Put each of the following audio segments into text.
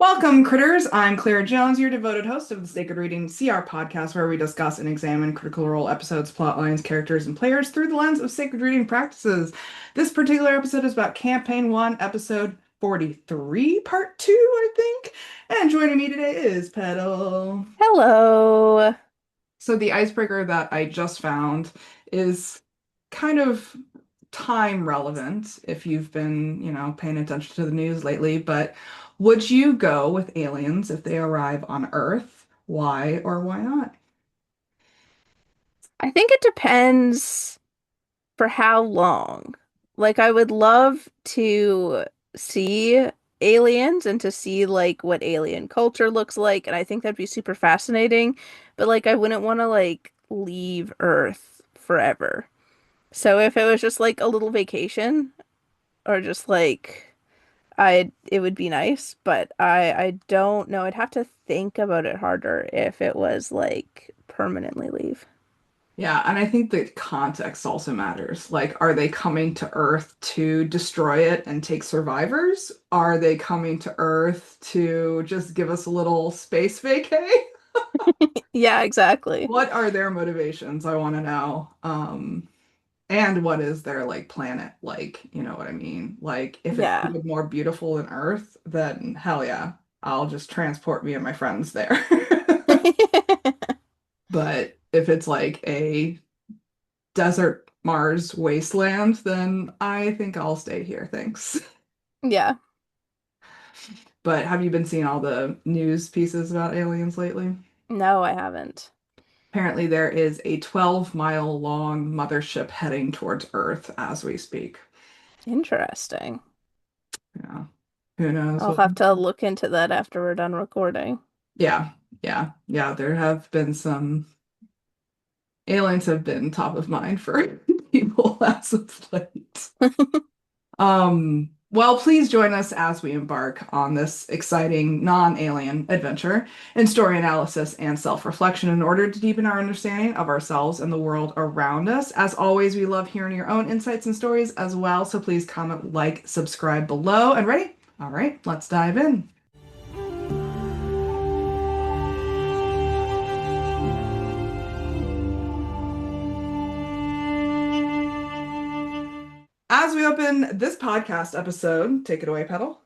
Welcome, critters. I'm Claire Jones, your devoted host of the Sacred Reading CR podcast, where we discuss and examine Critical Role episodes, plot lines, characters, and players through the lens of sacred reading practices. This particular episode is about Campaign 1, Episode 43, Part 2, I think. And joining me today is Petall. Hello. So, the icebreaker that I just found is kind of time relevant if you've been, paying attention to the news lately, but would you go with aliens if they arrive on Earth? Why or why not? I think it depends for how long. Like, I would love to see aliens and to see like what alien culture looks like, and I think that'd be super fascinating. But like, I wouldn't want to like leave Earth forever. So if it was just like a little vacation or just like it would be nice, but I don't know. I'd have to think about it harder if it was like permanently leave. Yeah, and I think the context also matters. Like, are they coming to Earth to destroy it and take survivors? Are they coming to Earth to just give us a little space vacay? Yeah, exactly. What are their motivations? I want to know. And what is their like planet like? You know what I mean? Like if it's Yeah. even more beautiful than Earth, then hell yeah, I'll just transport me and my friends there. But if it's like a desert Mars wasteland, then I think I'll stay here, thanks. Yeah. But have you been seeing all the news pieces about aliens lately? No, I haven't. Apparently, there is a 12-mile long mothership heading towards Earth as we speak. Interesting. Yeah. Who knows I'll what? have to look into that after we're done recording. Yeah, yeah. There have been some aliens have been top of mind for people as of late. Well, please join us as we embark on this exciting non-alien adventure in story analysis and self-reflection in order to deepen our understanding of ourselves and the world around us. As always, we love hearing your own insights and stories as well, so please comment, like, subscribe below. And ready? All right, let's dive in. As we open this podcast episode, take it away, Petal.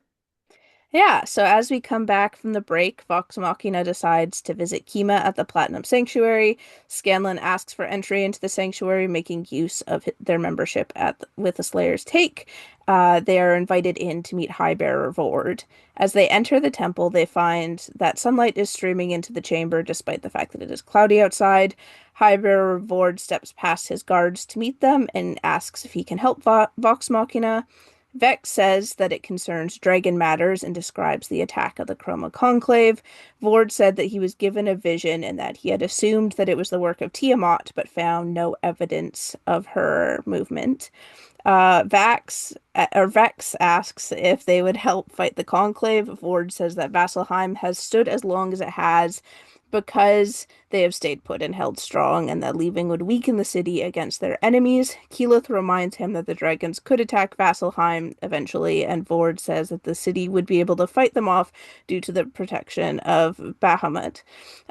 Yeah, so as we come back from the break, Vox Machina decides to visit Kima at the Platinum Sanctuary. Scanlan asks for entry into the sanctuary, making use of their membership with the Slayer's Take. They are invited in to meet High Bearer Vord. As they enter the temple, they find that sunlight is streaming into the chamber despite the fact that it is cloudy outside. High Bearer Vord steps past his guards to meet them and asks if he can help Vox Machina. Vex says that it concerns dragon matters and describes the attack of the Chroma Conclave. Vord said that he was given a vision and that he had assumed that it was the work of Tiamat, but found no evidence of her movement. Vex asks if they would help fight the Conclave. Vord says that Vasselheim has stood as long as it has because they have stayed put and held strong, and that leaving would weaken the city against their enemies. Keyleth reminds him that the dragons could attack Vasselheim eventually, and Vord says that the city would be able to fight them off due to the protection of Bahamut.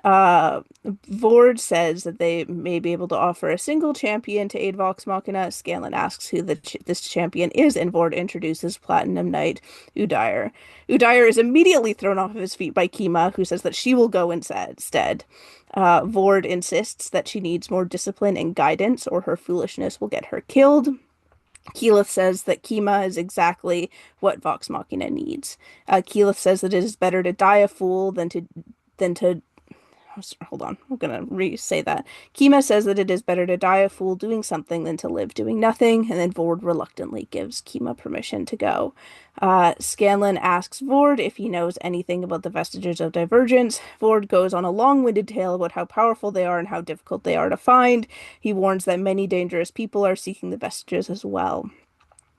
Uh, Vord says that they may be able to offer a single champion to aid Vox Machina. Scanlan asks who this champion is, and Vord introduces Platinum Knight Udyr. Udyr is immediately thrown off of his feet by Kima, who says that she will go instead. Vord insists that she needs more discipline and guidance, or her foolishness will get her killed. Keyleth says that Kima is exactly what Vox Machina needs. Keyleth says that it is better to die a fool than to hold on, I'm gonna re-say that. Kima says that it is better to die a fool doing something than to live doing nothing, and then Vord reluctantly gives Kima permission to go. Scanlan asks Vord if he knows anything about the vestiges of divergence. Vord goes on a long-winded tale about how powerful they are and how difficult they are to find. He warns that many dangerous people are seeking the vestiges as well.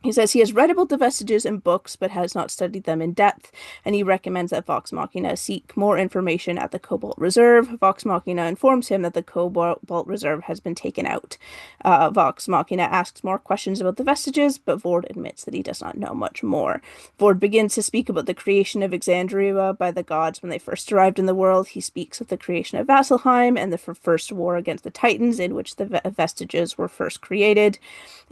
He says he has read about the vestiges in books, but has not studied them in depth, and he recommends that Vox Machina seek more information at the Cobalt Reserve. Vox Machina informs him that the Cobalt Reserve has been taken out. Vox Machina asks more questions about the vestiges, but Vord admits that he does not know much more. Vord begins to speak about the creation of Exandria by the gods when they first arrived in the world. He speaks of the creation of Vasselheim and the first war against the Titans, in which the vestiges were first created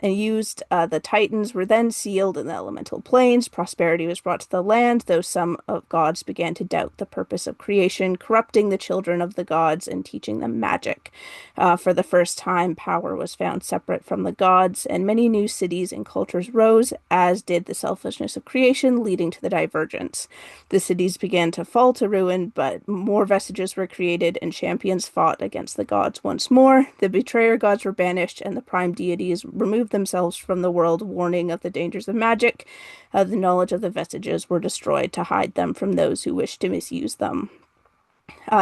and used. The Titans were then sealed in the elemental planes. Prosperity was brought to the land, though some of gods began to doubt the purpose of creation, corrupting the children of the gods and teaching them magic. For the first time, power was found separate from the gods, and many new cities and cultures rose, as did the selfishness of creation, leading to the divergence. The cities began to fall to ruin, but more vestiges were created, and champions fought against the gods once more. The betrayer gods were banished, and the prime deities removed themselves from the world, warning of the dangers of magic. The knowledge of the vestiges were destroyed to hide them from those who wished to misuse them.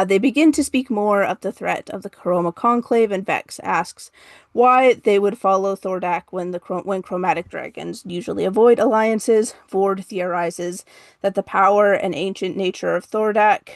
They begin to speak more of the threat of the Chroma Conclave, and Vex asks why they would follow Thordak when chromatic dragons usually avoid alliances. Vord theorizes that the power and ancient nature of Thordak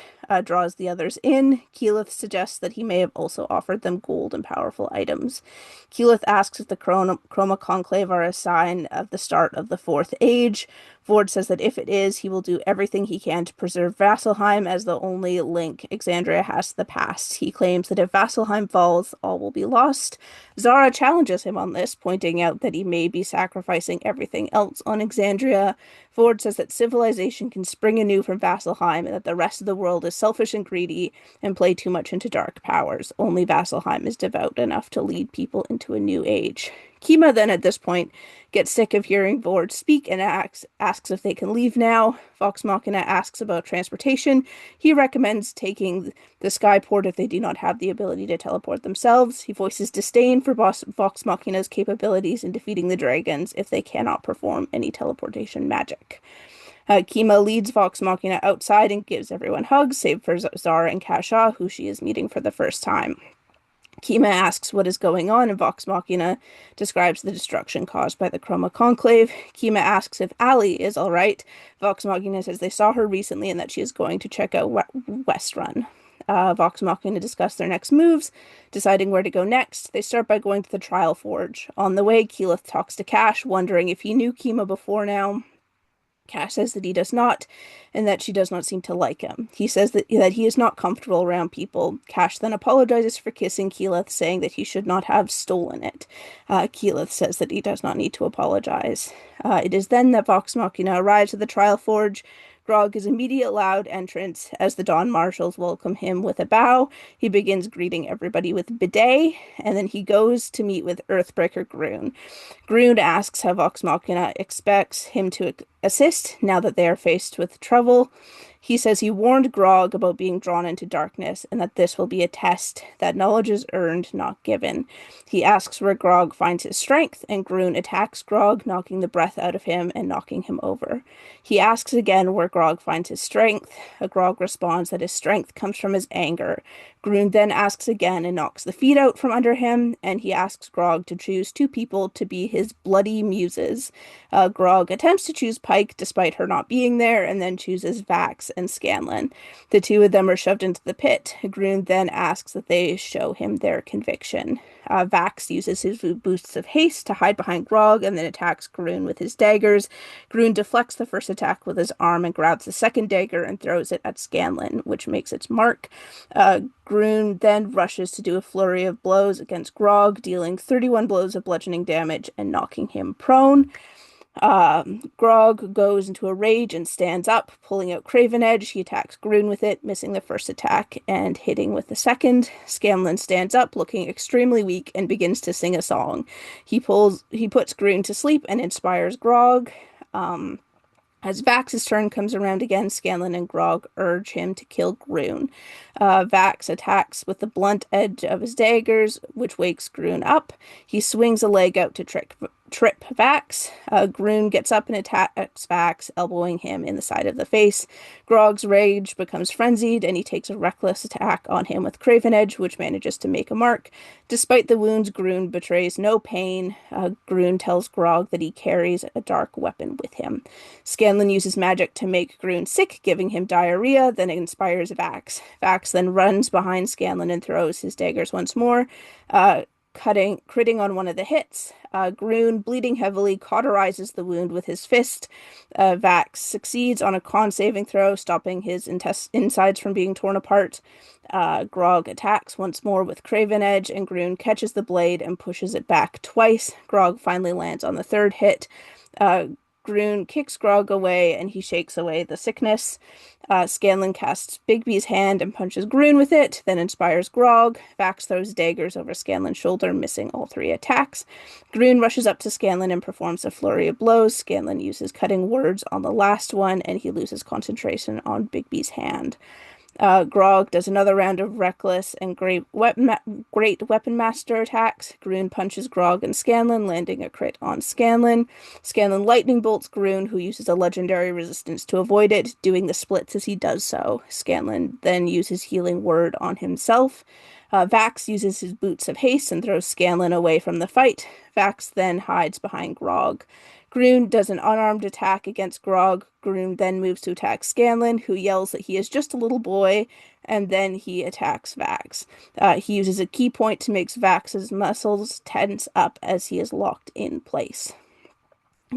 draws the others in. Keyleth suggests that he may have also offered them gold and powerful items. Keyleth asks if the Chroma Conclave are a sign of the start of the Fourth Age. Vord says that if it is, he will do everything he can to preserve Vasselheim as the only link Exandria has to the past. He claims that if Vasselheim falls, all will be lost. Zara challenges him on this, pointing out that he may be sacrificing everything else on Exandria. Vord says that civilization can spring anew from Vasselheim and that the rest of the world is selfish and greedy and play too much into dark powers. Only Vasselheim is devout enough to lead people into a new age. Kima then at this point gets sick of hearing Vord speak and asks if they can leave now. Vox Machina asks about transportation. He recommends taking the Skyport if they do not have the ability to teleport themselves. He voices disdain for Vox Machina's capabilities in defeating the dragons if they cannot perform any teleportation magic. Kima leads Vox Machina outside and gives everyone hugs, save for Zara and Kasha, who she is meeting for the first time. Kima asks what is going on, and Vox Machina describes the destruction caused by the Chroma Conclave. Kima asks if Ali is all right. Vox Machina says they saw her recently and that she is going to check out Westrun. Vox Machina discuss their next moves, deciding where to go next. They start by going to the Trial Forge. On the way, Keyleth talks to Cash, wondering if he knew Kima before now. Cash says that he does not, and that she does not seem to like him. He says that he is not comfortable around people. Cash then apologizes for kissing Keyleth, saying that he should not have stolen it. Keyleth says that he does not need to apologize. It is then that Vox Machina arrives at the Trial Forge. Grog is immediate loud entrance as the Dawn Marshals welcome him with a bow. He begins greeting everybody with bidet, and then he goes to meet with Earthbreaker Groon. Groon asks how Vox Machina expects him to assist now that they are faced with trouble. He says he warned Grog about being drawn into darkness and that this will be a test, that knowledge is earned, not given. He asks where Grog finds his strength, and Groon attacks Grog, knocking the breath out of him and knocking him over. He asks again where Grog finds his strength. Grog responds that his strength comes from his anger. Groon then asks again and knocks the feet out from under him, and he asks Grog to choose two people to be his bloody muses. Grog attempts to choose Pike despite her not being there, and then chooses Vax and Scanlan. The two of them are shoved into the pit. Groon then asks that they show him their conviction. Vax uses his boosts of haste to hide behind Grog and then attacks Groon with his daggers. Groon deflects the first attack with his arm and grabs the second dagger and throws it at Scanlan, which makes its mark. Groon then rushes to do a flurry of blows against Grog, dealing 31 blows of bludgeoning damage and knocking him prone. Grog goes into a rage and stands up, pulling out Craven Edge. He attacks Groon with it, missing the first attack and hitting with the second. Scanlan stands up, looking extremely weak, and begins to sing a song. He puts Groon to sleep and inspires Grog. As Vax's turn comes around again, Scanlan and Grog urge him to kill Groon. Vax attacks with the blunt edge of his daggers, which wakes Groon up. He swings a leg out to trick trip Vax. Groon gets up and attacks Vax, elbowing him in the side of the face. Grog's rage becomes frenzied, and he takes a reckless attack on him with Craven Edge, which manages to make a mark. Despite the wounds, Groon betrays no pain. Groon tells Grog that he carries a dark weapon with him. Scanlan uses magic to make Groon sick, giving him diarrhea, then inspires Vax. Vax then runs behind Scanlan and throws his daggers once more, critting on one of the hits. Groon, bleeding heavily, cauterizes the wound with his fist. Vax succeeds on a con saving throw, stopping his insides from being torn apart. Grog attacks once more with Craven Edge, and Groon catches the blade and pushes it back twice. Grog finally lands on the third hit. Uh, Groon kicks Grog away, and he shakes away the sickness. Scanlan casts Bigby's hand and punches Groon with it, then inspires Grog. Vax throws daggers over Scanlan's shoulder, missing all three attacks. Groon rushes up to Scanlan and performs a flurry of blows. Scanlan uses cutting words on the last one, and he loses concentration on Bigby's hand. Grog does another round of reckless and great weapon master attacks. Groon punches Grog and Scanlan, landing a crit on Scanlan. Scanlan lightning bolts Groon, who uses a legendary resistance to avoid it, doing the splits as he does so. Scanlan then uses healing word on himself. Vax uses his boots of haste and throws Scanlan away from the fight. Vax then hides behind Grog. Groon does an unarmed attack against Grog. Groon then moves to attack Scanlan, who yells that he is just a little boy, and then he attacks Vax. He uses a key point to make Vax's muscles tense up as he is locked in place.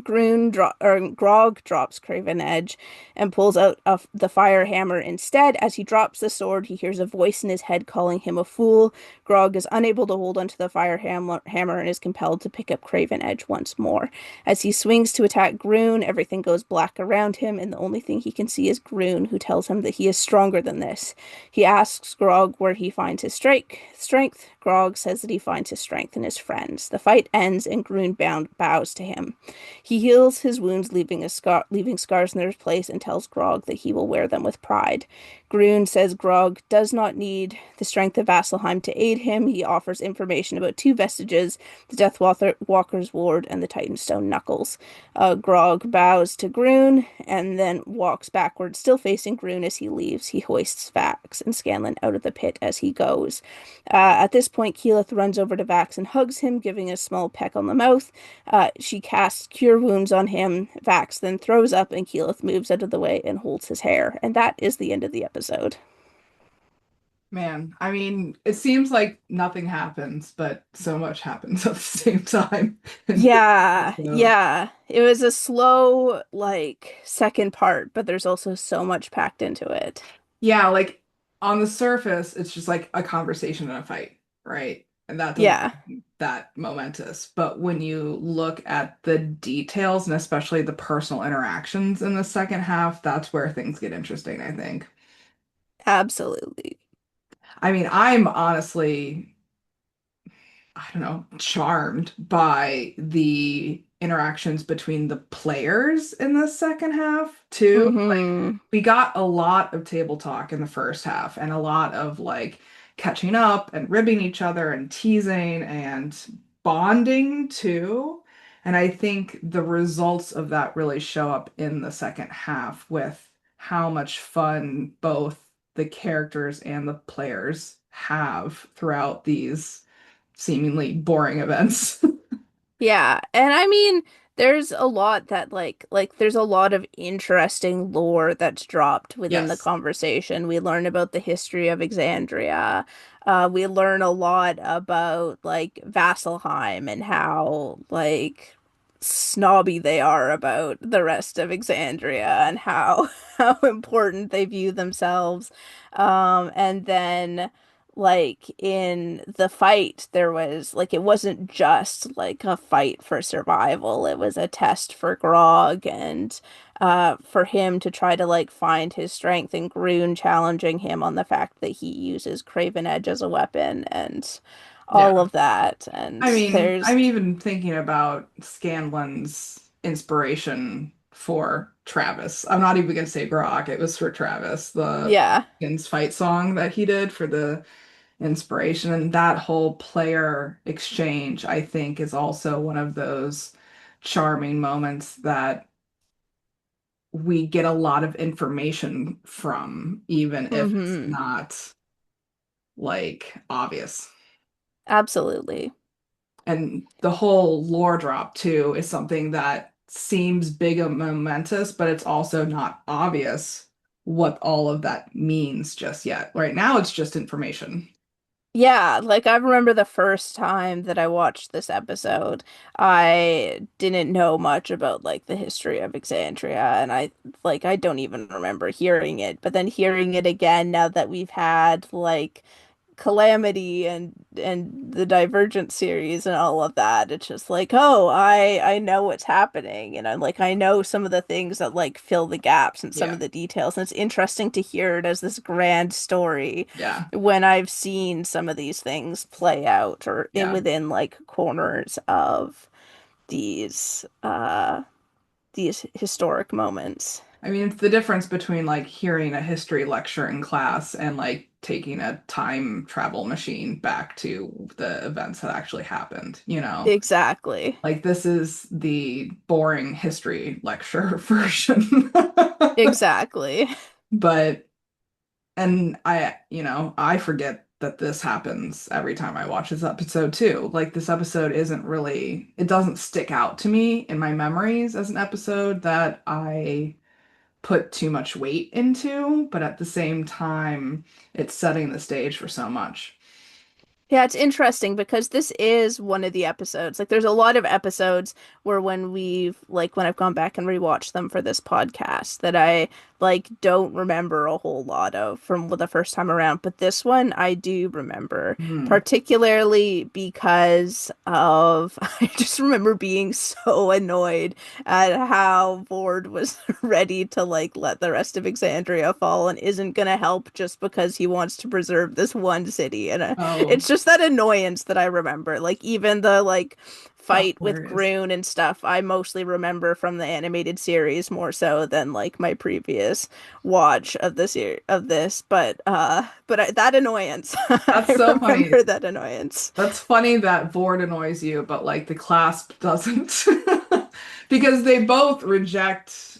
Grog drops Craven Edge and pulls out the fire hammer instead. As he drops the sword, he hears a voice in his head calling him a fool. Grog is unable to hold onto the fire hammer and is compelled to pick up Craven Edge once more. As he swings to attack Groon, everything goes black around him, and the only thing he can see is Groon, who tells him that he is stronger than this. He asks Grog where he finds his strength. Grog says that he finds his strength in his friends. The fight ends, and Groon bows to him. He heals his wounds, leaving scars in their place, and tells Grog that he will wear them with pride. Groon says Grog does not need the strength of Vasselheim to aid him. He offers information about two vestiges, the Deathwalker's Ward and the Titanstone Knuckles. Grog bows to Groon and then walks backwards, still facing Groon as he leaves. He hoists Vax and Scanlan out of the pit as he goes. At this point, Keyleth runs over to Vax and hugs him, giving a small peck on the mouth. She casts Cure Wounds on him. Vax then throws up, and Keyleth moves out of the way and holds his hair. And that is the end of the episode. Man, I mean, it seems like nothing happens, but so much happens at the same time. Yeah, So, yeah. It was a slow, second part, but there's also so much packed into it. yeah, like on the surface, it's just like a conversation and a fight, right? And that doesn't Yeah, seem that momentous. But when you look at the details and especially the personal interactions in the second half, that's where things get interesting, I think. absolutely. I mean, I'm honestly, I don't know, charmed by the interactions between the players in the second half too. Like Mm-hmm. we got a lot of table talk in the first half and a lot of like catching up and ribbing each other and teasing and bonding too. And I think the results of that really show up in the second half with how much fun both the characters and the players have throughout these seemingly boring events. Yeah, and I mean, there's a lot that there's a lot of interesting lore that's dropped within the Yes. conversation. We learn about the history of Exandria. We learn a lot about Vasselheim and how snobby they are about the rest of Exandria and how how important they view themselves. And then in the fight there was it wasn't just a fight for survival, it was a test for Grog and for him to try to find his strength, and Groon challenging him on the fact that he uses Craven Edge as a weapon and all Yeah. of that. And I mean, there's I'm even thinking about Scanlan's inspiration for Travis. I'm not even gonna say Brock, it was for Travis, the yeah, Hawkins fight song that he did for the inspiration. And that whole player exchange, I think, is also one of those. charming moments that we get a lot of information from, even if it's Mm-hmm. not like obvious. Absolutely. And the whole lore drop too is something that seems big and momentous, but it's also not obvious what all of that means just yet. Right now, it's just information. Yeah, like I remember the first time that I watched this episode, I didn't know much about like the history of Exandria, and I don't even remember hearing it, but then hearing it again now that we've had like Calamity and the Divergent series and all of that. It's just like, oh, I know what's happening, and I know some of the things that like fill the gaps and some Yeah. of the details. And it's interesting to hear it as this grand story Yeah. when I've seen some of these things play out or in Yeah. within like corners of these these historic moments. I mean, it's the difference between like hearing a history lecture in class and like taking a time travel machine back to the events that actually happened, you know? Exactly. Like this is the boring history lecture version. Exactly. But and I forget that this happens every time I watch this episode too. Like this episode isn't really, it doesn't stick out to me in my memories as an episode that I put too much weight into, but at the same time, it's setting the stage for so much. Yeah, it's interesting because this is one of the episodes. Like, there's a lot of episodes where when I've gone back and rewatched them for this podcast, that I like don't remember a whole lot of from the first time around. But this one I do remember, Hmm. particularly because of I just remember being so annoyed at how Vord was ready to like let the rest of Exandria fall and isn't gonna help just because he wants to preserve this one city. And Oh, it's just that annoyance that I remember. Like even the like that's fight with hilarious. Groon and stuff, I mostly remember from the animated series more so than like my previous watch of this. But that annoyance, That's I so funny. remember that annoyance. That's funny that Vord annoys you, but like the clasp doesn't. Because they both reject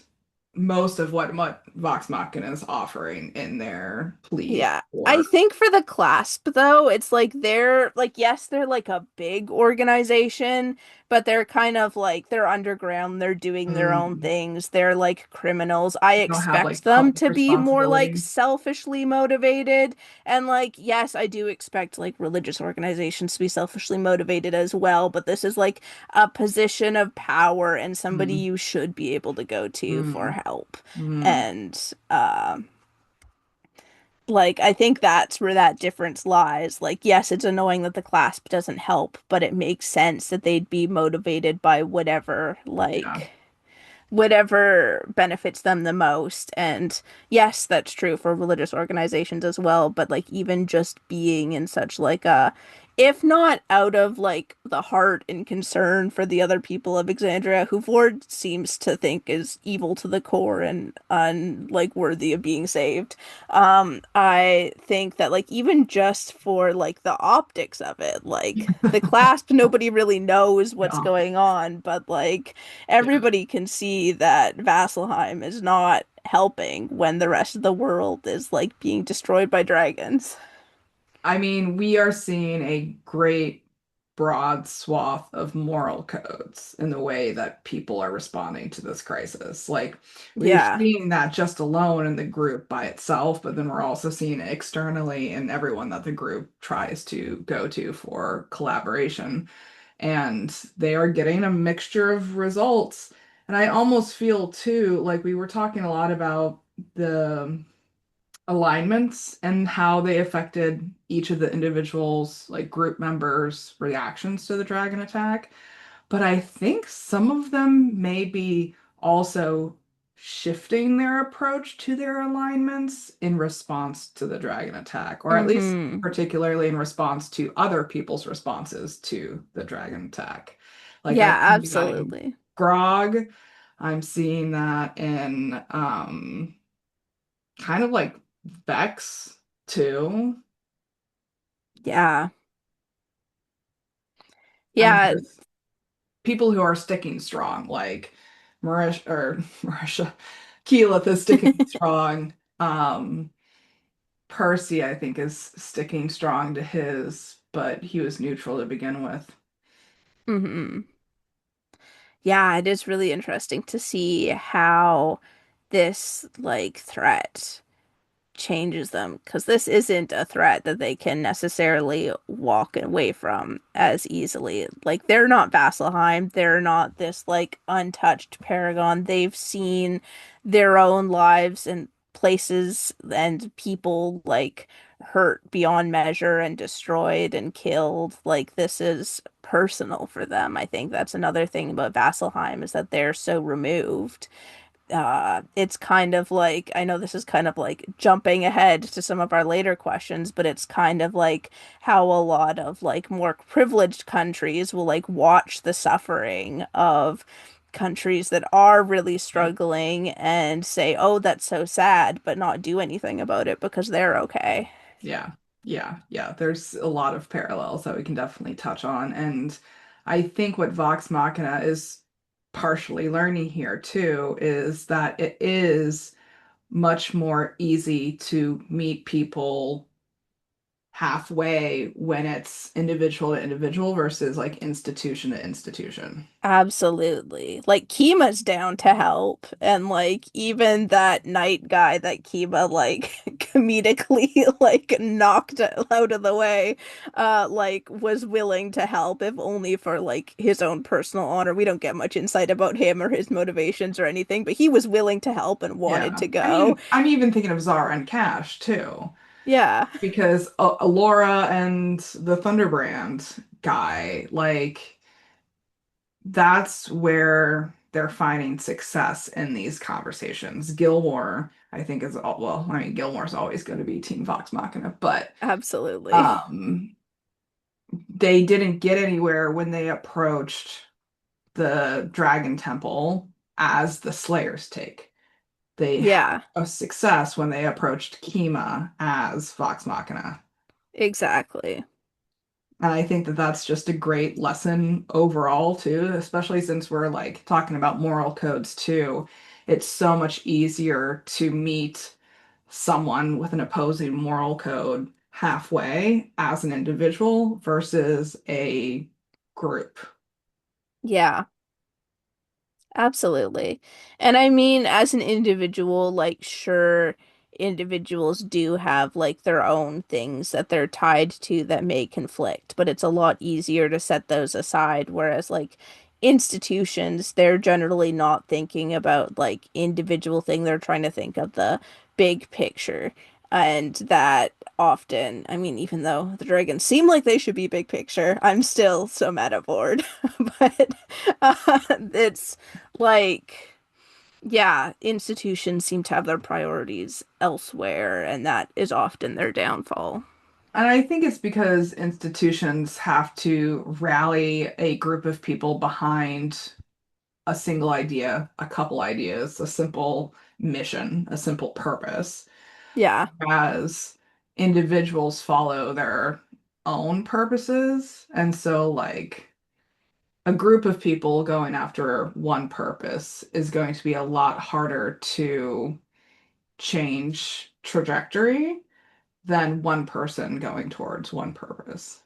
most of what Vox Machina is offering in their plea Yeah. I for. think for the clasp though, it's like they're like yes, they're like a big organization, but they're kind of like they're underground, they're doing their own Mm, things. They're like criminals. I they don't have like expect them public to be more like responsibility. selfishly motivated. And like yes, I do expect like religious organizations to be selfishly motivated as well, but this is like a position of power and somebody Mm, you should be able to go to for mm, help. mm. And like, I think that's where that difference lies. Like, yes, it's annoying that the clasp doesn't help, but it makes sense that they'd be motivated by Yeah. whatever benefits them the most. And yes, that's true for religious organizations as well, but like even just being in such like a if not out of like the heart and concern for the other people of Exandria, who Ford seems to think is evil to the core and like worthy of being saved. I think that like even just for like the optics of it, like the clasp, nobody really knows what's Yeah. going on, but like Yeah. everybody can see that Vasselheim is not helping when the rest of the world is like being destroyed by dragons. I mean, we are seeing a great broad swath of moral codes in the way that people are responding to this crisis. Like, we're Yeah. seeing that just alone in the group by itself, but then we're also seeing it externally in everyone that the group tries to go to for collaboration. And they are getting a mixture of results. And I almost feel too, like we were talking a lot about the alignments and how they affected each of the individuals, like group members' reactions to the dragon attack. But I think some of them may be also shifting their approach to their alignments in response to the dragon attack, or at least Mm-hmm. particularly in response to other people's responses to the dragon attack. Like I'm Yeah, seeing that in absolutely. Grog. I'm seeing that in kind of like Vex too. Yeah. I mean, Yeah. there's people who are sticking strong, like Marisha, Keyleth is sticking strong. Percy, I think, is sticking strong to his, but he was neutral to begin with. Hmm. Yeah, it is really interesting to see how this like threat changes them because this isn't a threat that they can necessarily walk away from as easily. Like they're not Vasselheim, they're not this like untouched paragon. They've seen their own lives and places and people like hurt beyond measure and destroyed and killed. Like this is personal for them. I think that's another thing about Vasselheim is that they're so removed. It's kind of like, I know this is kind of like jumping ahead to some of our later questions, but it's kind of like how a lot of like more privileged countries will like watch the suffering of countries that are really Yeah. struggling and say, "Oh, that's so sad," but not do anything about it because they're okay. Yeah. Yeah. Yeah. There's a lot of parallels that we can definitely touch on. And I think what Vox Machina is partially learning here too is that it is much more easy to meet people halfway when it's individual to individual versus like institution to institution. Absolutely. Like Kima's down to help and like even that night guy that Kima like comedically like knocked out of the way like was willing to help if only for like his own personal honor. We don't get much insight about him or his motivations or anything, but he was willing to help and wanted Yeah. to I go. mean, I'm even thinking of Zara and Cash too, Yeah. because Alora and the Thunderbrand guy, like that's where they're finding success in these conversations. Gilmore, I think is all, well, I mean, Gilmore's always going to be Team Vox Machina, but Absolutely. um they didn't get anywhere when they approached the Dragon Temple as the Slayer's take. They had Yeah, a success when they approached Kima as Vox Machina. exactly. And I think that that's just a great lesson overall, too, especially since we're like talking about moral codes, too. It's so much easier to meet someone with an opposing moral code halfway as an individual versus a group. Yeah. Absolutely. And I mean, as an individual, like, sure, individuals do have like their own things that they're tied to that may conflict, but it's a lot easier to set those aside. Whereas, like, institutions, they're generally not thinking about like individual thing, they're trying to think of the big picture. And that often, I mean, even though the dragons seem like they should be big picture, I'm still so meta bored. But it's like, yeah, institutions seem to have their priorities elsewhere, and that is often their downfall. And I think it's because institutions have to rally a group of people behind a single idea, a couple ideas, a simple mission, a simple purpose, Yeah, as individuals follow their own purposes. And so, like, a group of people going after one purpose is going to be a lot harder to change trajectory than one person going towards one purpose.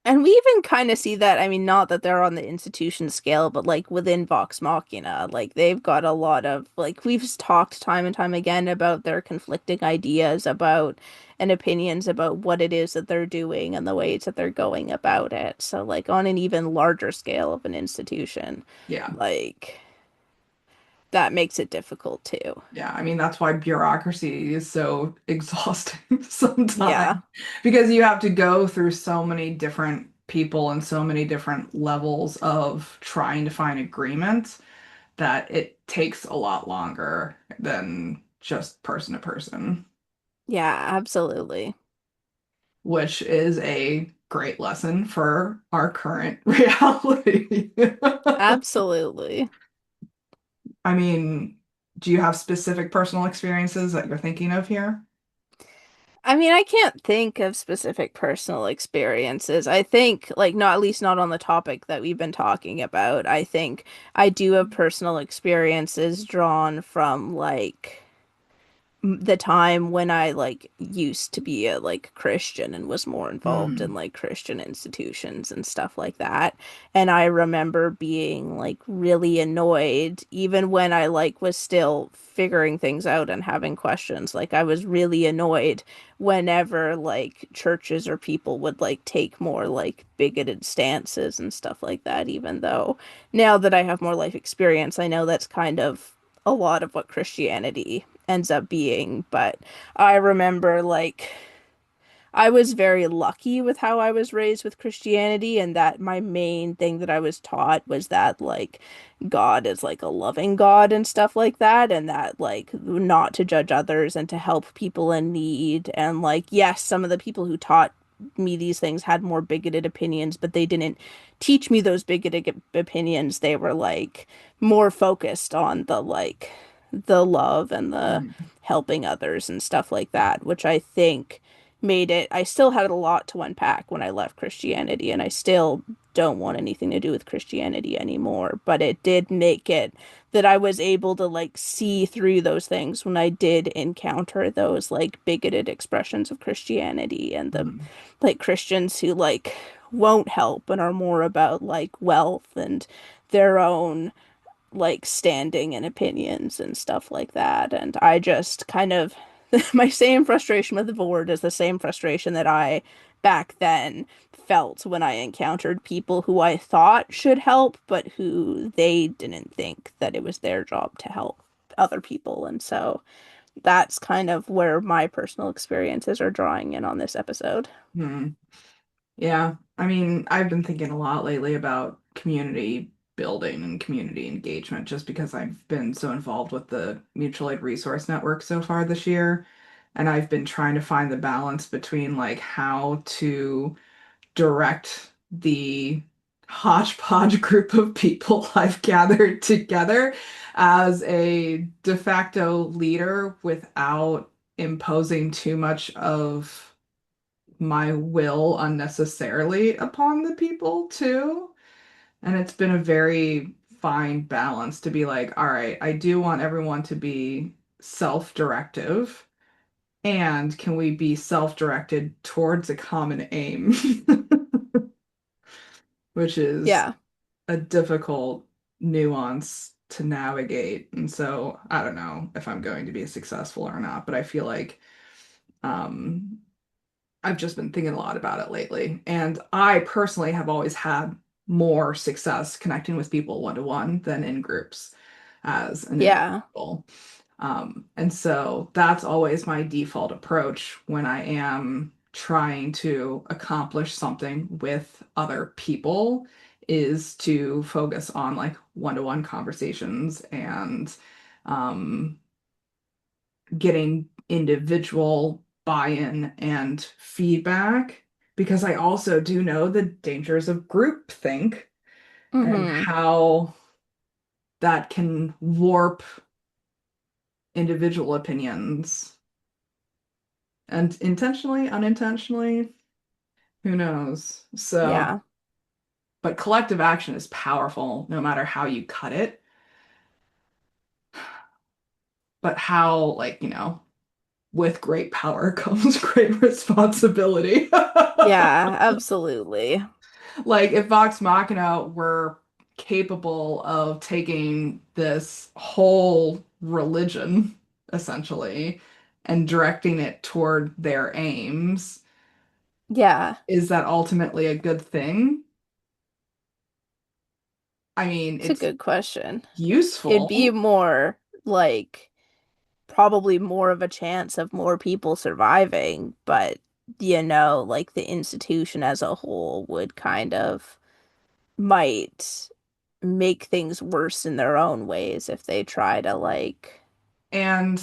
and we even kind of see that. I mean, not that they're on the institution scale, but like within Vox Machina, like they've got a lot of like we've talked time and time again about their conflicting ideas about and opinions about what it is that they're doing and the ways that they're going about it. So like on an even larger scale of an institution, Yeah. like that makes it difficult too. Yeah, I mean that's why bureaucracy is so exhausting sometimes Yeah. because you have to go through so many different people and so many different levels of trying to find agreement that it takes a lot longer than just person to person, Yeah, absolutely. which is a great lesson for our current reality. Absolutely. I mean, do you have specific personal experiences that you're thinking of here? I mean, I can't think of specific personal experiences. I think, like, not at least not on the topic that we've been talking about. I think I do have personal experiences drawn from, like, the time when I like used to be a like Christian and was more involved in Mm, like Christian institutions and stuff like that. And I remember being like really annoyed even when I like was still figuring things out and having questions. Like I was really annoyed whenever like churches or people would like take more like bigoted stances and stuff like that, even though now that I have more life experience, I know that's kind of a lot of what Christianity ends up being. But I remember like I was very lucky with how I was raised with Christianity, and that my main thing that I was taught was that like God is like a loving God and stuff like that, and that like not to judge others and to help people in need. And like, yes, some of the people who taught me these things had more bigoted opinions, but they didn't teach me those bigoted opinions. They were like more focused on the like the love and the mm, helping others and stuff like that, which I think made it. I still had a lot to unpack when I left Christianity, and I still don't want anything to do with Christianity anymore. But it did make it that I was able to like see through those things when I did encounter those like bigoted expressions of Christianity and the mm, like Christians who like won't help and are more about like wealth and their own like standing and opinions and stuff like that. And I just kind of my same frustration with the board is the same frustration that I back then felt when I encountered people who I thought should help, but who they didn't think that it was their job to help other people. And so that's kind of where my personal experiences are drawing in on this episode. mm. Yeah, I mean, I've been thinking a lot lately about community building and community engagement just because I've been so involved with the Mutual Aid Resource Network so far this year. And I've been trying to find the balance between like how to direct the hodgepodge group of people I've gathered together as a de facto leader without imposing too much of my will unnecessarily upon the people too. And it's been a very fine balance to be like, all right, I do want everyone to be self-directive, and can we be self-directed towards a common aim? Which is Yeah. a difficult nuance to navigate. And so I don't know if I'm going to be successful or not, but I feel like um I've just been thinking a lot about it lately. And I personally have always had more success connecting with people one to one than in groups as an Yeah. individual. And so that's always my default approach when I am trying to accomplish something with other people is to focus on like one-to-one conversations and um, getting individual buy-in and feedback because I also do know the dangers of groupthink and Mm-hmm. how that can warp individual opinions and intentionally, unintentionally, who knows? So, Yeah. but collective action is powerful no matter how you cut it. But how, like, with great power comes great responsibility. Yeah, absolutely. Like if Vox Machina were capable of taking this whole religion, essentially, and directing it toward their aims, Yeah. is that ultimately a good thing? I mean, It's a it's good question. It'd be useful, more like probably more of a chance of more people surviving, but like the institution as a whole would kind of might make things worse in their own ways if they try to like, and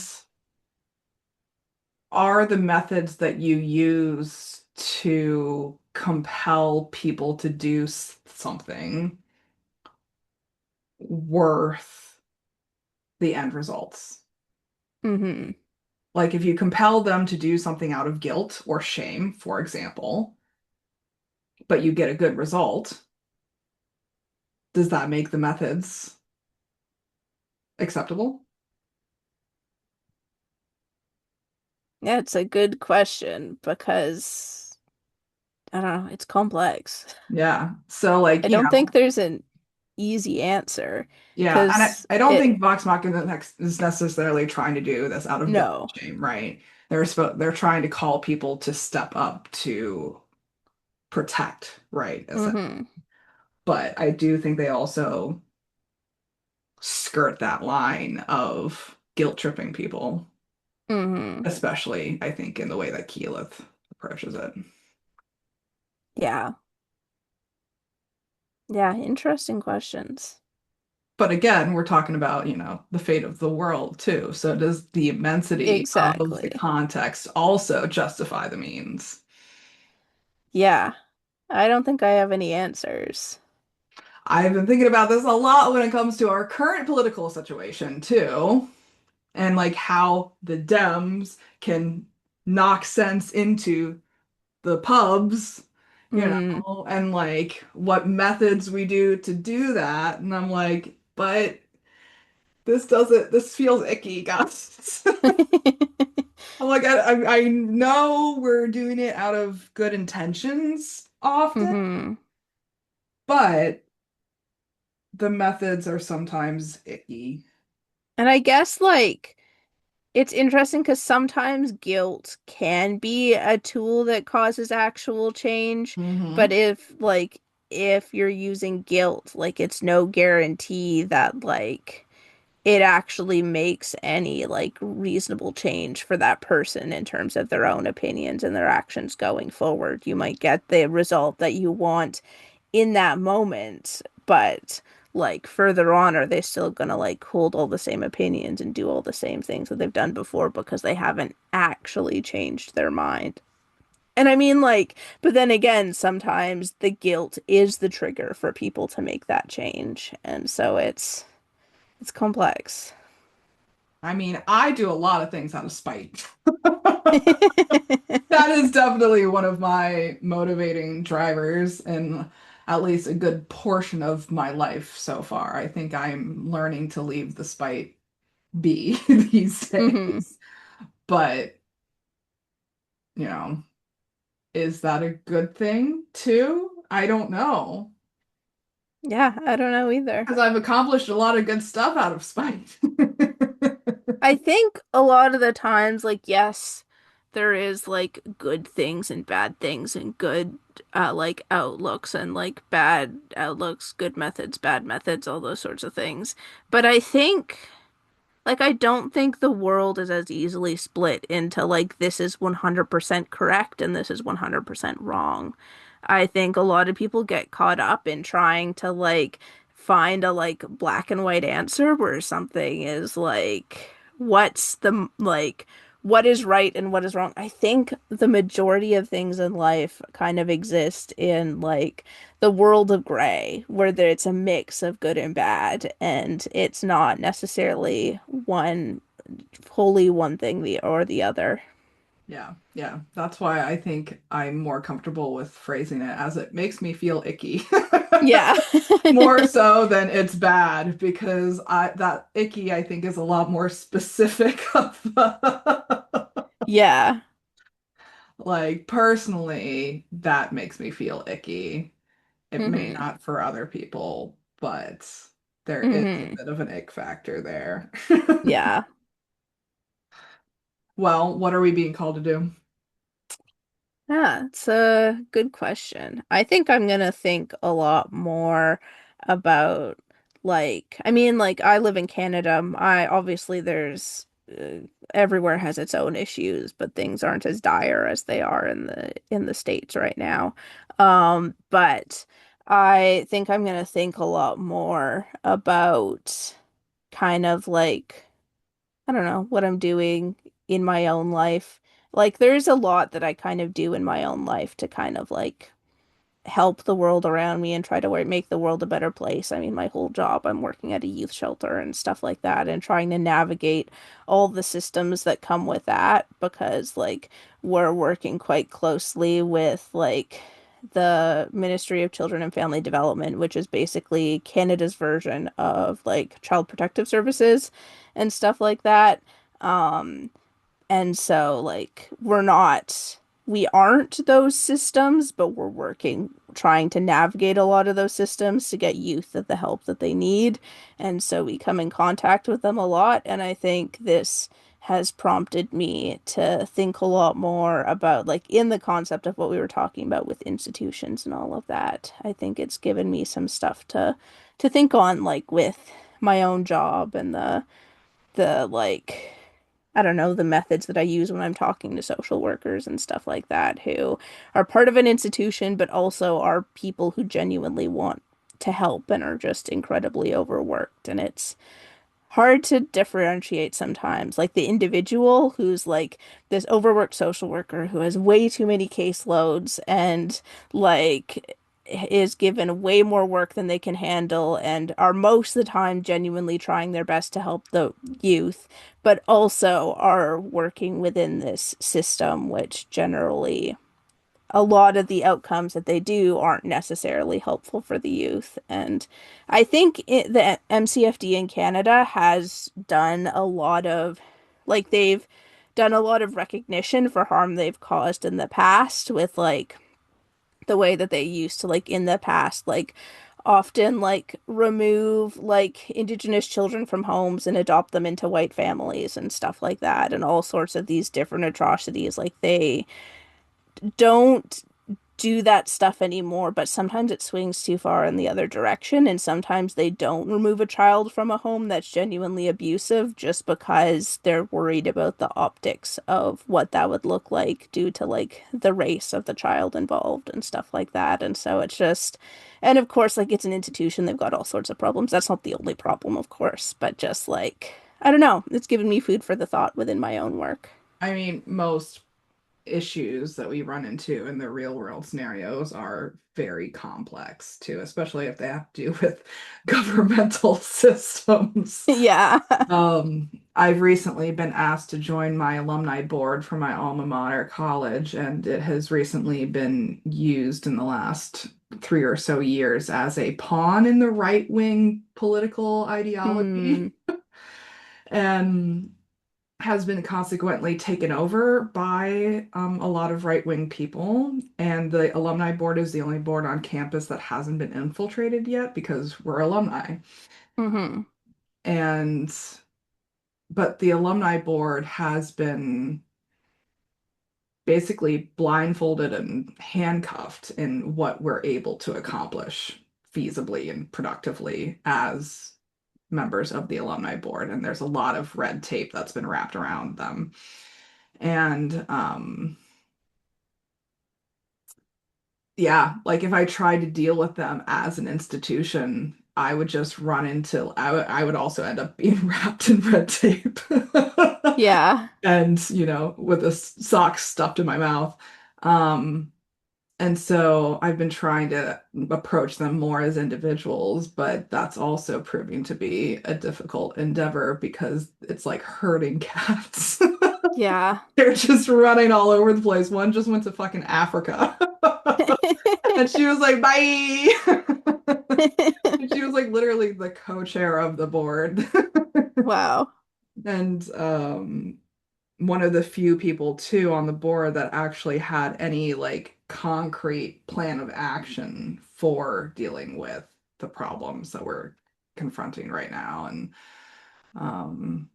are the methods that you use to compel people to do something worth the end results? hmm. Like if you compel them to do something out of guilt or shame, for example, but you get a good result, does that make the methods acceptable? Yeah, it's a good question because I don't know, it's complex. Yeah. So like, I you don't think know, there's an easy answer yeah, and because I don't it, think Vox Machina is necessarily trying to do this out of guilt and no. shame, right? They're trying to call people to step up to protect, right? Mm-hmm. But I do think they also skirt that line of guilt tripping people, Mm-hmm. especially I think in the way that Keyleth approaches it. Yeah. Yeah, interesting questions. But again, we're talking about, the fate of the world too. So does the immensity of the Exactly. context also justify the means? Yeah. I don't think I have any answers. I've been thinking about this a lot when it comes to our current political situation too, and like how the Dems can knock sense into the pubs, Mm. and like what methods we do to do that. And I'm like, but this feels icky, guys. I'm like, I know we're doing it out of good intentions often, Mm-hmm. but the methods are sometimes icky. And I guess like it's interesting because sometimes guilt can be a tool that causes actual change, but Hmm. if you're using guilt, like it's no guarantee that like it actually makes any like reasonable change for that person in terms of their own opinions and their actions going forward. You might get the result that you want in that moment, but like further on, are they still gonna like hold all the same opinions and do all the same things that they've done before because they haven't actually changed their mind? And I mean, like, but then again, sometimes the guilt is the trigger for people to make that change. And so it's complex. I mean, I do a lot of things out of spite. That is definitely one of my motivating drivers in at least a good portion of my life so far. I think I'm learning to leave the spite be these Hmm. days. But, you know, is that a good thing too? I don't know. Yeah, I don't know either. Because I've accomplished a lot of good stuff out of spite. I think a lot of the times, like, yes, there is like good things and bad things and good like outlooks and like bad outlooks, good methods, bad methods, all those sorts of things. But I think like I don't think the world is as easily split into like this is 100% correct and this is 100% wrong. I think a lot of people get caught up in trying to like find a like black and white answer where something is like what's the like what is right and what is wrong. I think the majority of things in life kind of exist in like the world of gray, where there, it's a mix of good and bad, and it's not necessarily one wholly one thing the or the other. Yeah, yeah. That's why I think I'm more comfortable with phrasing it as it makes me feel icky. Yeah. More so than it's bad because I that icky I think is a lot more specific of Yeah. like personally that makes me feel icky. It may Hmm. not for other people, but there is a Hmm. bit of an ick factor there. Yeah. Well, what are we being called to do? Yeah, it's a good question. I think I'm gonna think a lot more about like I mean like I live in Canada. I obviously there's everywhere has its own issues, but things aren't as dire as they are in the States right now. But I think I'm gonna think a lot more about kind of like I don't know, what I'm doing in my own life. Like there's a lot that I kind of do in my own life to kind of like help the world around me and try to make the world a better place. I mean, my whole job, I'm working at a youth shelter and stuff like that and trying to navigate all the systems that come with that because like we're working quite closely with like the Ministry of Children and Family Development, which is basically Canada's version of like Child Protective Services and stuff like that. Um, and so, like, we aren't those systems, but we're working, trying to navigate a lot of those systems to get youth the help that they need. And so we come in contact with them a lot. And I think this has prompted me to think a lot more about, like, in the concept of what we were talking about with institutions and all of that. I think it's given me some stuff to think on, like, with my own job and the like I don't know, the methods that I use when I'm talking to social workers and stuff like that who are part of an institution, but also are people who genuinely want to help and are just incredibly overworked. And it's hard to differentiate sometimes. Like the individual who's like this overworked social worker who has way too many caseloads and like is given way more work than they can handle and are most of the time genuinely trying their best to help the youth, but also are working within this system, which generally a lot of the outcomes that they do aren't necessarily helpful for the youth. And I think the MCFD in Canada has done a lot of, like, they've done a lot of recognition for harm they've caused in the past with, like, the way that they used to, like, in the past, like, often, like, remove, like, Indigenous children from homes and adopt them into white families and stuff like that, and all sorts of these different atrocities. Like, they don't do that stuff anymore, but sometimes it swings too far in the other direction, and sometimes they don't remove a child from a home that's genuinely abusive just because they're worried about the optics of what that would look like due to like the race of the child involved and stuff like that. And so it's just, and of course, like it's an institution, they've got all sorts of problems. That's not the only problem, of course, but just like, I don't know, it's given me food for the thought within my own work. I mean, most issues that we run into in the real world scenarios are very complex too, especially if they have to do with governmental systems. Yeah. I've recently been asked to join my alumni board for my alma mater college, and it has recently been used in the last 3 or so years as a pawn in the right-wing political Hmm. ideology. And has been consequently taken over by a lot of right-wing people. And the alumni board is the only board on campus that hasn't been infiltrated yet because we're alumni. Hmm. And but the alumni board has been basically blindfolded and handcuffed in what we're able to accomplish feasibly and productively as members of the alumni board. And there's a lot of red tape that's been wrapped around them. And yeah, like if I tried to deal with them as an institution, I would just run into, I would also end up being wrapped in red tape. Yeah. And, with a sock stuffed in my mouth. Um, and so I've been trying to approach them more as individuals, but that's also proving to be a difficult endeavor because it's like herding cats. Yeah. They're just running all over the place. One just went to fucking Africa. And she was like, bye. And she was like literally the co-chair of the board. Wow. And one of the few people too on the board that actually had any like concrete plan of action for dealing with the problems that we're confronting right now. And um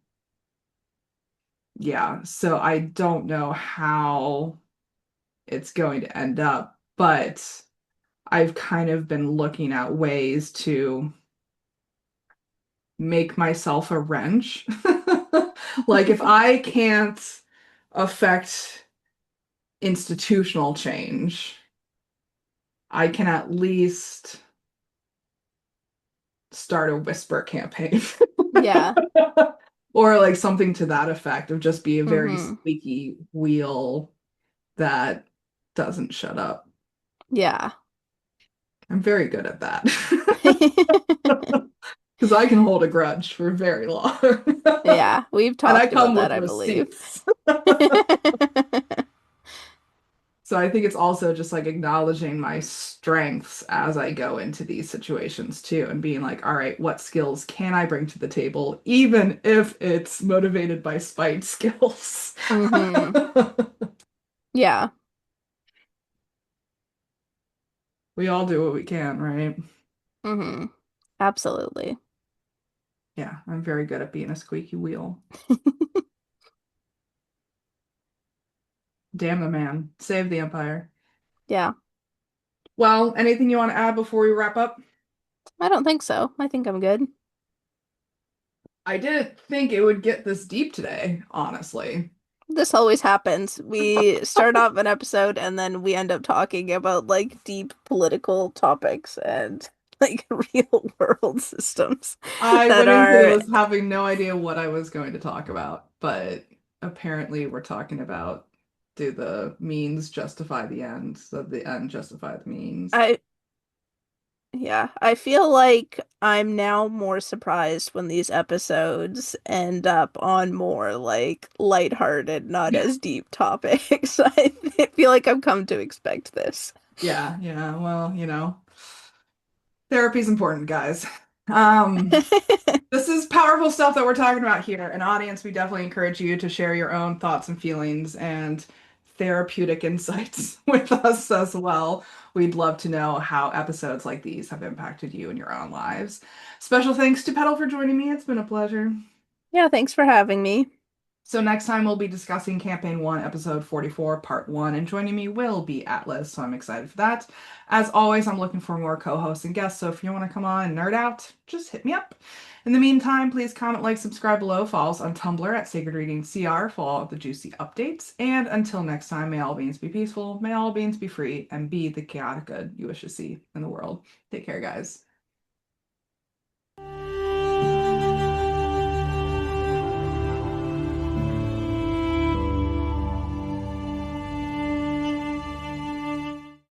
yeah, so I don't know how it's going to end up, but I've kind of been looking at ways to make myself a wrench. Like if I can't affect institutional change, I can at least start a whisper campaign. Yeah. Or like something to that effect of just be a very Hmm. squeaky wheel that doesn't shut up. Yeah. I'm very good at that. Because I can hold a grudge for very long. Yeah, we've And I talked come about that, with I believe. receipts. So I think it's also just like acknowledging my strengths as I go into these situations too, and being like, all right, what skills can I bring to the table, even if it's motivated by spite skills? Hmm. Yeah. We all do what we can, right? Hmm. Absolutely. Yeah, I'm very good at being a squeaky wheel. Damn the man. Save the empire. Yeah. Well, anything you want to add before we wrap up? I don't think so. I think I'm good. I didn't think it would get this deep today, honestly. This always happens. We start off an episode and then we end up talking about like deep political topics and like real world systems I that went into are, this having no idea what I was going to talk about, but apparently we're talking about do the means justify the ends? Does the end justify the means? I yeah, I feel like I'm now more surprised when these episodes end up on more like lighthearted, not as deep topics. I feel like I've come to expect this. Yeah, yeah. Well, therapy's important, guys. Um, This is powerful stuff that we're talking about here. An audience, we definitely encourage you to share your own thoughts and feelings and therapeutic insights with us as well. We'd love to know how episodes like these have impacted you in your own lives. Special thanks to Petall for joining me. It's been a pleasure. Yeah, thanks for having me. So next time we'll be discussing Campaign 1, Episode 44, Part 1, and joining me will be Atlas, so I'm excited for that. As always, I'm looking for more co-hosts and guests, so if you want to come on and nerd out, just hit me up. In the meantime, please comment, like, subscribe below, follow us on Tumblr at Sacred Reading CR for all of the juicy updates, and until next time, may all beings be peaceful, may all beings be free, and be the chaotic good you wish to see in the world. Take care, guys.